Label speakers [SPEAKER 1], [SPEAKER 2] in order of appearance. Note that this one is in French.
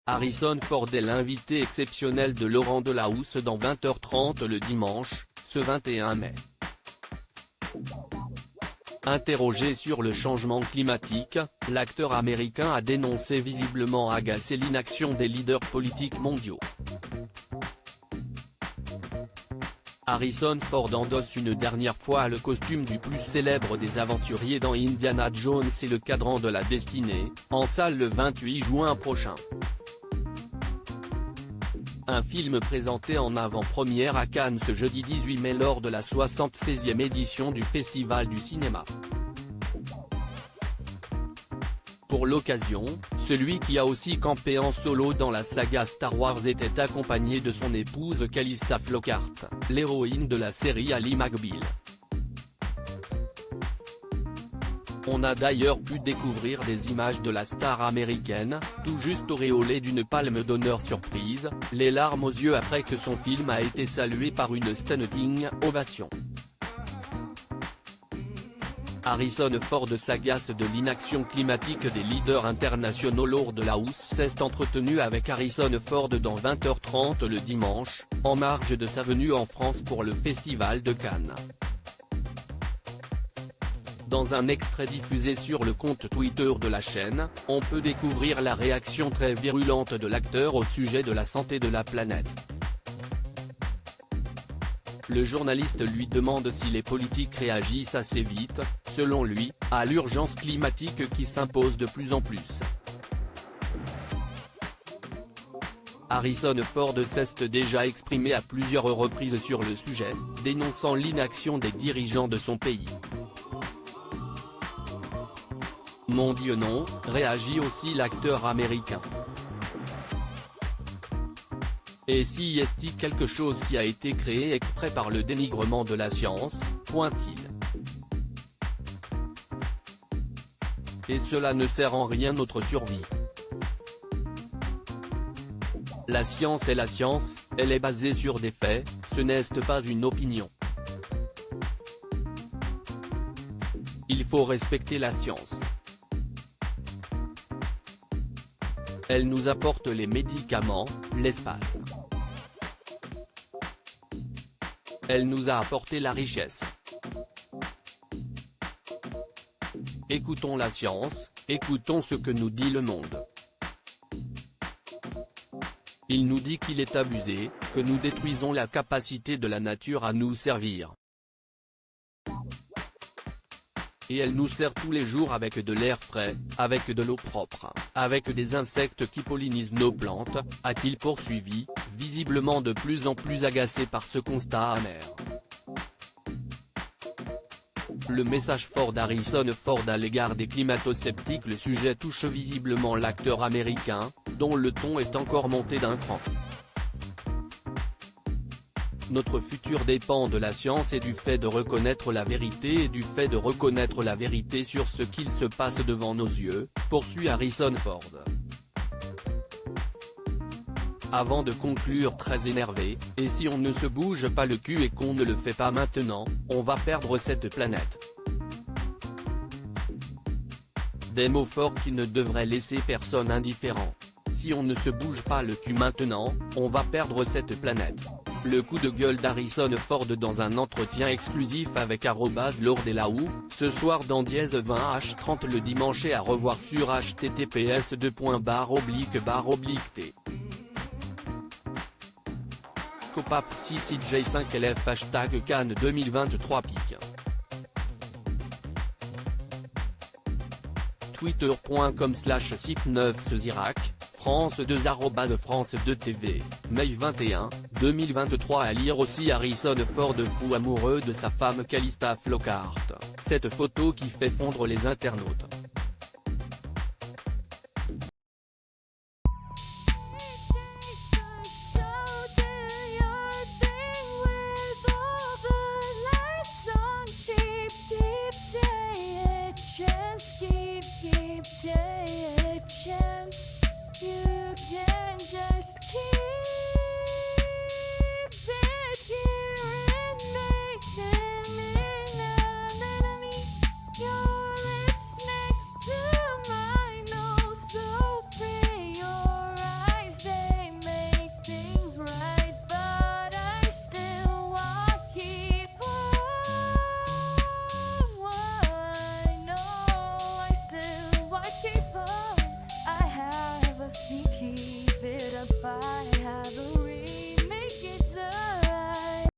[SPEAKER 1] Harrison Ford est l'invité exceptionnel de Laurent Delahousse dans 20h30 le dimanche, ce 21 mai. Interrogé sur le changement climatique, l'acteur américain a dénoncé visiblement agacé l'inaction des leaders politiques mondiaux. Harrison Ford endosse une dernière fois le costume du plus célèbre des aventuriers dans Indiana Jones et le cadran de la destinée, en salle le 28 juin prochain. Un film présenté en avant-première à Cannes ce jeudi 18 mai lors de la 76e édition du Festival du cinéma. Pour l'occasion, celui qui a aussi campé en solo dans la saga Star Wars était accompagné de son épouse Calista Flockhart, l'héroïne de la série Ali McBeal. On a d'ailleurs pu découvrir des images de la star américaine, tout juste auréolée d'une palme d'honneur surprise, les larmes aux yeux après que son film a été salué par une standing ovation. Harrison Ford s'agace de l'inaction climatique des leaders internationaux. Laurent Delahousse s'est entretenu avec Harrison Ford dans 20h30 le dimanche, en marge de sa venue en France pour le Festival de Cannes. Dans un extrait diffusé sur le compte Twitter de la chaîne, on peut découvrir la réaction très virulente de l'acteur au sujet de la santé de la planète. Le journaliste lui demande si les politiques réagissent assez vite, selon lui, à l'urgence climatique qui s'impose de plus en plus. Harrison Ford s'est déjà exprimé à plusieurs reprises sur le sujet, dénonçant l'inaction des dirigeants de son pays. Mon Dieu non, réagit aussi l'acteur américain. Et si y est-il quelque chose qui a été créé exprès par le dénigrement de la science, pointe-t-il. Et cela ne sert en rien notre survie. La science est la science, elle est basée sur des faits, ce n'est pas une opinion. Il faut respecter la science. Elle nous apporte les médicaments, l'espace. Elle nous a apporté la richesse. Écoutons la science, écoutons ce que nous dit le monde. Il nous dit qu'il est abusé, que nous détruisons la capacité de la nature à nous servir. Et elle nous sert tous les jours avec de l'air frais, avec de l'eau propre, avec des insectes qui pollinisent nos plantes, a-t-il poursuivi, visiblement de plus en plus agacé par ce constat amer. Le message fort d'Harrison Ford à l'égard des climato-sceptiques. Le sujet touche visiblement l'acteur américain, dont le ton est encore monté d'un cran. Notre futur dépend de la science et du fait de reconnaître la vérité et du fait de reconnaître la vérité sur ce qu'il se passe devant nos yeux, poursuit Harrison Ford. Avant de conclure très énervé, et si on ne se bouge pas le cul et qu'on ne le fait pas maintenant, on va perdre cette planète. Des mots forts qui ne devraient laisser personne indifférent. Si on ne se bouge pas le cul maintenant, on va perdre cette planète. Le coup de gueule d'Harrison Ford dans un entretien exclusif avec @Laurent Delahousse, ce soir dans Dièse 20h30 le dimanche et à revoir sur https://t. Copap 6CJ5LF #Cannes 2023 pic. twitter.com/site9cezirac, France 2 @France 2 TV, mai 21, 2023. À lire aussi Harrison Ford fou amoureux de sa femme Calista Flockhart, cette photo qui fait fondre les internautes.